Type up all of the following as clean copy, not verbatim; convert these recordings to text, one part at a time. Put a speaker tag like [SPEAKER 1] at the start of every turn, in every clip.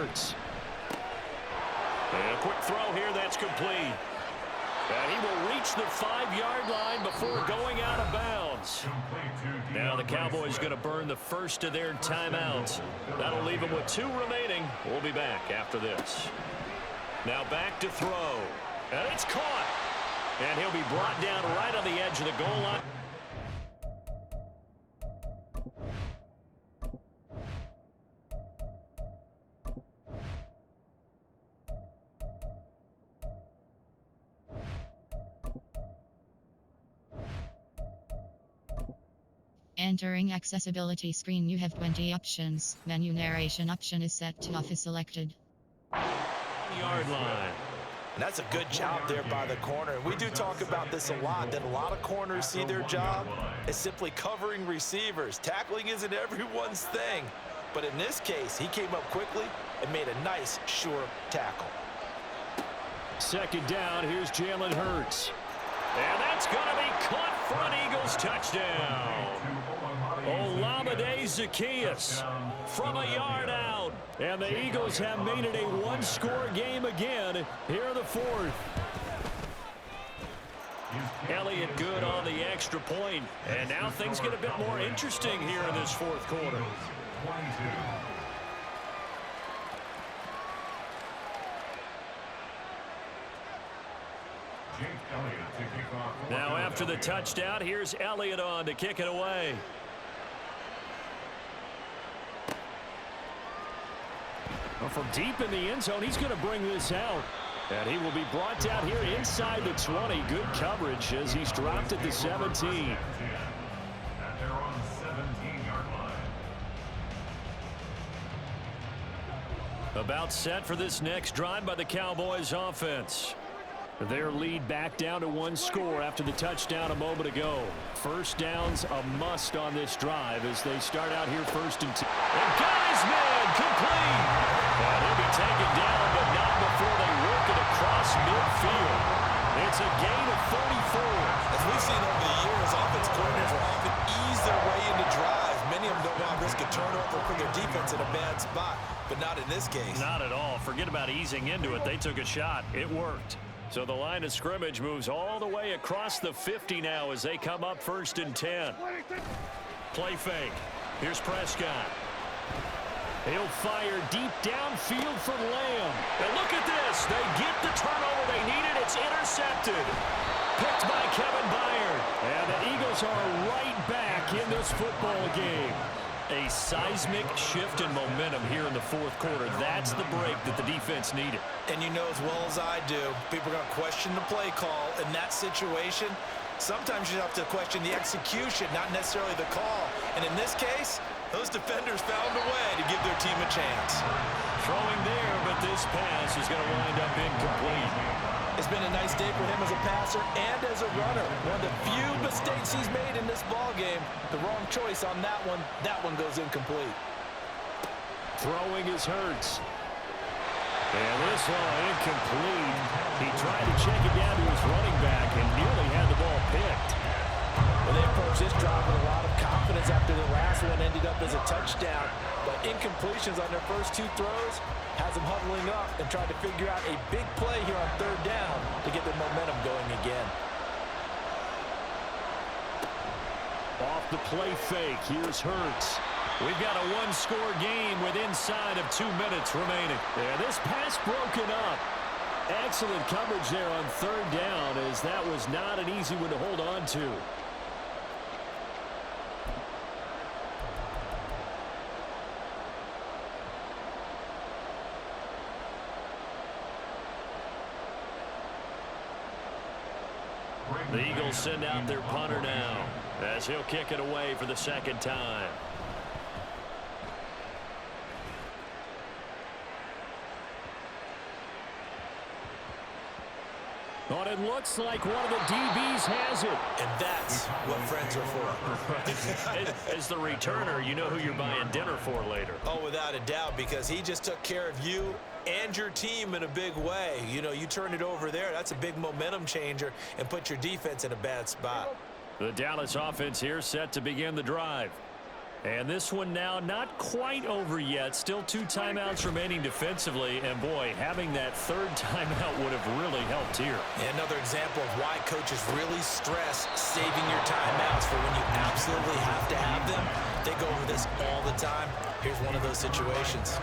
[SPEAKER 1] Hurts. And a quick throw here that's complete. And he will reach the 5-yard line before going out of bounds. Now the Cowboys going to burn the first of their timeouts. That'll leave them with 2 remaining. We'll be back after this. Now back to throw. And it's caught. And he'll be brought down right on the edge of the goal line.
[SPEAKER 2] Entering accessibility screen, you have 20 options. Menu narration option is set to off is selected.
[SPEAKER 1] Yard line.
[SPEAKER 3] And that's a good job there by the corner. We do talk about this a lot, that a lot of corners see their job as simply covering receivers. Tackling isn't everyone's thing. But in this case, he came up quickly and made a nice, sure tackle.
[SPEAKER 1] Second down, here's Jalen Hurts. And that's going to be caught for an Eagles touchdown. Olamide Zaccheaus from a yard out. And the Eagles have made it a one-score game again here in the fourth. Elliott good on the extra point. And now things get a bit more interesting here in this fourth quarter. Now after the touchdown, here's Elliott on to kick it away. Well, from deep in the end zone, he's going to bring this out. And he will be brought down here inside the 20. Good coverage as he's dropped at the 17. About set for this next drive by the Cowboys offense. Their lead back down to 1 score after the touchdown a moment ago. First down's a must on this drive as they start out here 1st and 10. And got his man complete. And he'll be taken down, but not before they work it across midfield. It's a gain of 34.
[SPEAKER 3] As we've seen over the years, offense coordinators will often ease their way into drives. Many of them don't want to risk a turnover or put their defense in a bad spot, but not in this case.
[SPEAKER 1] Not at all. Forget about easing into it. They took a shot. It worked. So the line of scrimmage moves all the way across the 50 now as they come up 1st and 10. Play fake. Here's Prescott. He'll fire deep downfield for Lamb. And look at this. They get the turnover they needed. It's intercepted. Picked by Kevin Byard. And the Eagles are right back in this football game. A seismic shift in momentum here in the fourth quarter. That's the break that the defense needed.
[SPEAKER 3] And you know as well as I do, people are going to question the play call in that situation. Sometimes you have to question the execution, not necessarily the call. And in this case, those defenders found a way to give their team a chance.
[SPEAKER 1] Throwing there, but this pass is going to wind up incomplete.
[SPEAKER 3] It's been a nice day for him as a passer and as a runner. One of the few mistakes he's made in this ball game. The wrong choice on that one. That one goes incomplete.
[SPEAKER 1] Throwing is Hurts. And this one incomplete. He tried to check it down to his running back and nearly had the ball picked.
[SPEAKER 3] Well, they approached this drive with a lot of confidence after the last one ended up as a touchdown. But incompletions on their first 2 throws has them huddling up and trying to figure out a big play here on 3rd down to get their momentum going again.
[SPEAKER 1] Off the play fake, here's Hurts. We've got a one-score game with inside of 2 minutes remaining. Yeah, this pass broken up. Excellent coverage there on 3rd down as that was not an easy one to hold on to. The Eagles send out their punter now as he'll kick it away for the 2nd time. But it looks like one of the DBs has it.
[SPEAKER 3] And that's what friends are for.
[SPEAKER 1] As the returner, you know who you're buying dinner for later.
[SPEAKER 3] Oh, without a doubt, because he just took care of you and your team in a big way. You know, you turn it over there, that's a big momentum changer and put your defense in a bad spot.
[SPEAKER 1] The Dallas offense here set to begin the drive. And this one now not quite over yet. Still 2 timeouts remaining defensively. And, boy, having that 3rd timeout would have really helped here.
[SPEAKER 3] And another example of why coaches really stress saving your timeouts for when you absolutely have to have them. They go over this all the time. Here's one of those situations.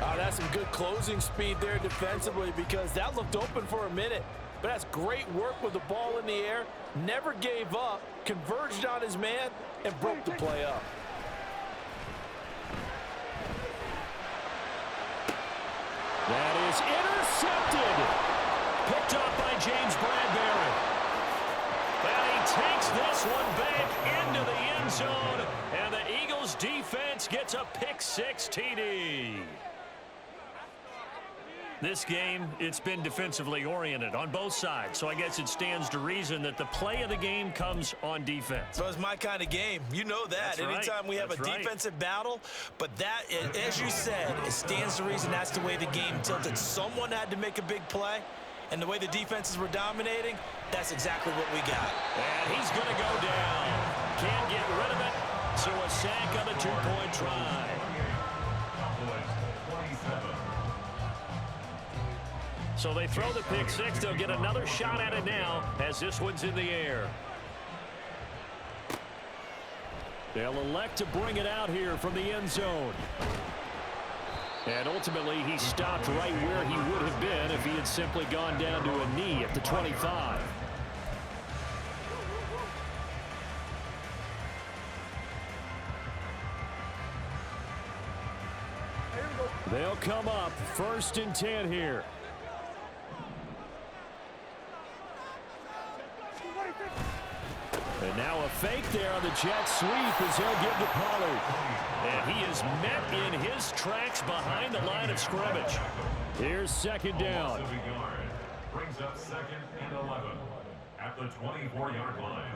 [SPEAKER 4] That's some good closing speed there defensively, because that looked open for a minute. But that's great work with the ball in the air. Never gave up, converged on his man, and broke the play up.
[SPEAKER 1] That is intercepted. Picked up by James Bradbury. And he takes this one back into the end zone. And the Eagles defense gets a pick-6 TD. This game, it's been defensively oriented on both sides, so I guess it stands to reason that the play of the game comes on defense.
[SPEAKER 3] So it's my kind of game. You know that.
[SPEAKER 1] That's right.
[SPEAKER 3] Anytime we have a defensive battle, but that, as you said, it stands to reason that's the way the game tilted. Someone had to make a big play, and the way the defenses were dominating, that's exactly what we got.
[SPEAKER 1] And he's going to go down. Can't get rid of it, so a sack on the 2-point try. So they throw the pick-6. They'll get another shot at it now as this one's in the air. They'll elect to bring it out here from the end zone. And ultimately, he stopped right where he would have been if he had simply gone down to a knee at the 25. They'll come up 1st and 10 here. And now a fake there on the jet sweep as he'll give to Pollard. And he is met in his tracks behind the line of scrimmage. Here's 2nd down.
[SPEAKER 5] Brings up 2nd and 11 at the 24-yard line.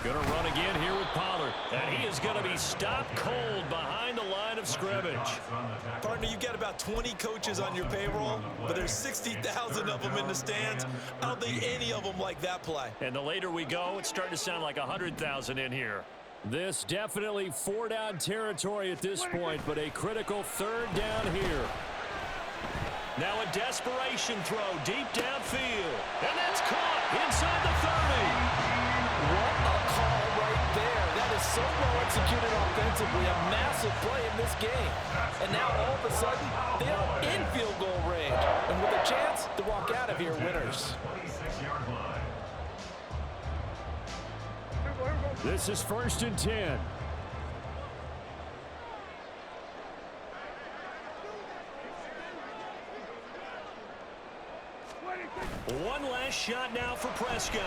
[SPEAKER 1] Going to run again here with Pollard. And he is going to be stopped cold behind the line of scrimmage.
[SPEAKER 3] Partner, you've got about 20 coaches on your payroll, but there's 60,000 of them in the stands. I don't think any of them like that play.
[SPEAKER 1] And the later we go, it's starting to sound like 100,000 in here. This definitely 4-down territory at this point, but a critical 3rd down here. Now a desperation throw deep downfield. And that's caught inside the 30.
[SPEAKER 4] What a call right there. That is so well executed offensively. A massive play in this game. And now all of a sudden, they are in field goal range. And with a chance to walk out of here winners.
[SPEAKER 1] This is 1st and 10. One last shot now for Prescott.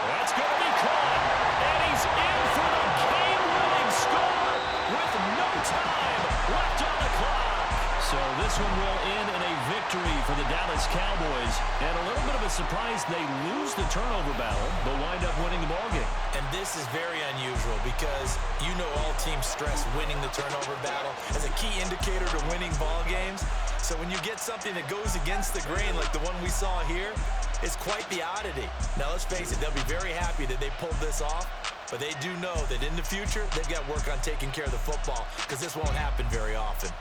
[SPEAKER 1] That's going to be caught. And he's in for the game-winning score with no time left on the clock. So this one will end in a victory for the Dallas Cowboys. And a little bit of a surprise, they lose the turnover battle, but wind up winning the ballgame.
[SPEAKER 3] And this is very unusual because you know all teams stress winning the turnover battle as a key indicator to winning ball games. So when you get something that goes against the grain like the one we saw here, it's quite the oddity. Now, let's face it, they'll be very happy that they pulled this off, but they do know that in the future, they've got work on taking care of the football because this won't happen very often.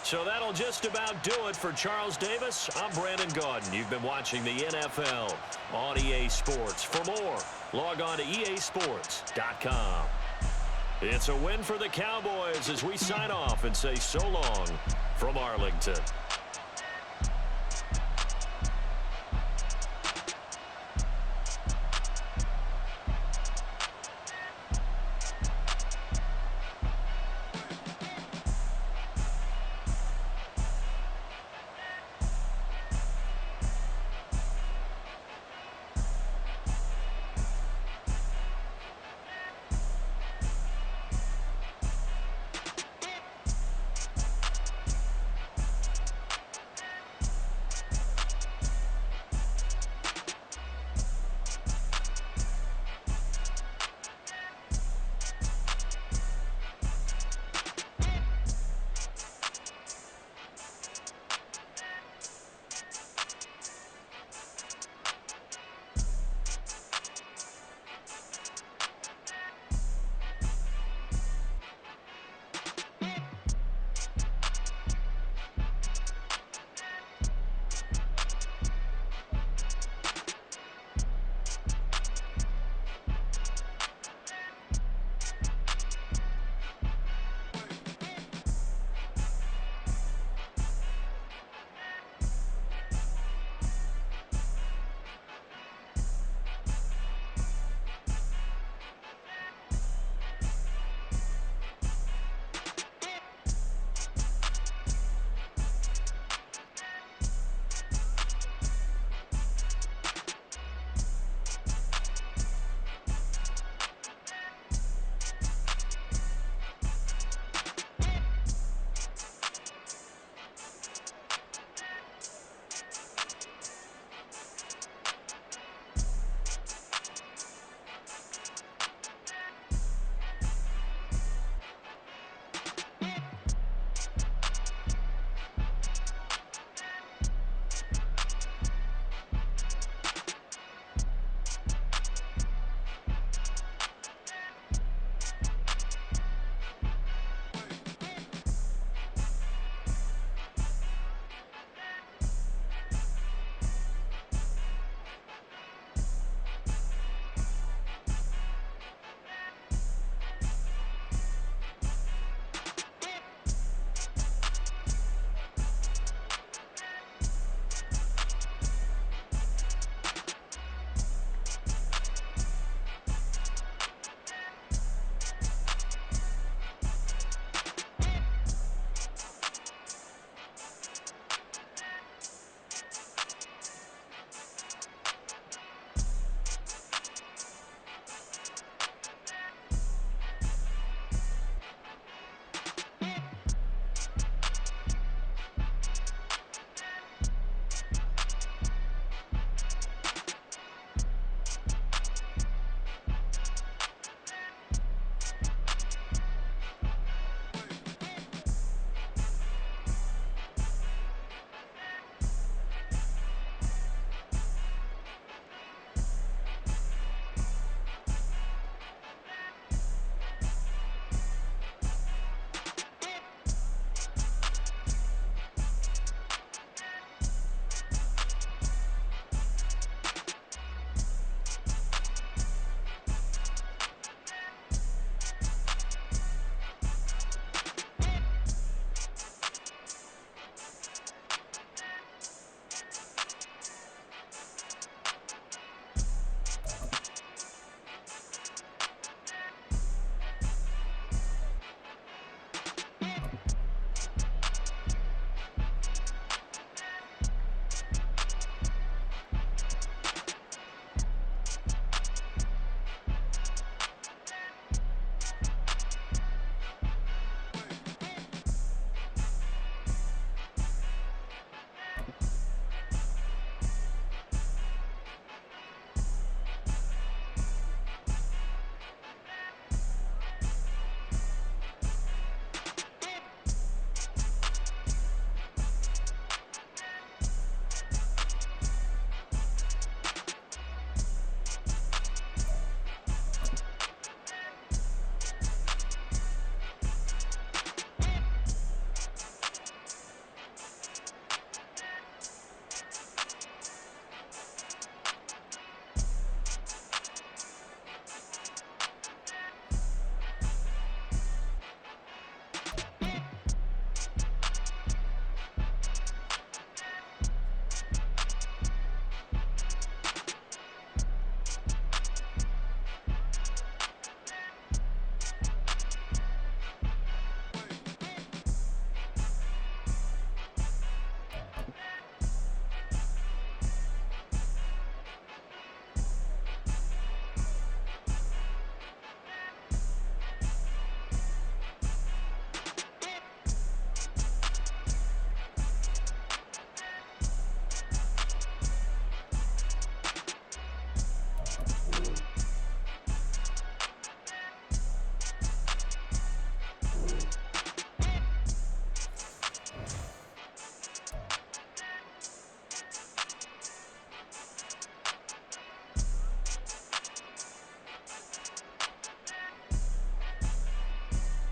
[SPEAKER 1] So that'll just about do it for Charles Davis. I'm Brandon Gaudin. You've been watching the NFL on EA Sports. For more, log on to easports.com. It's a win for the Cowboys as we sign off and say so long from Arlington.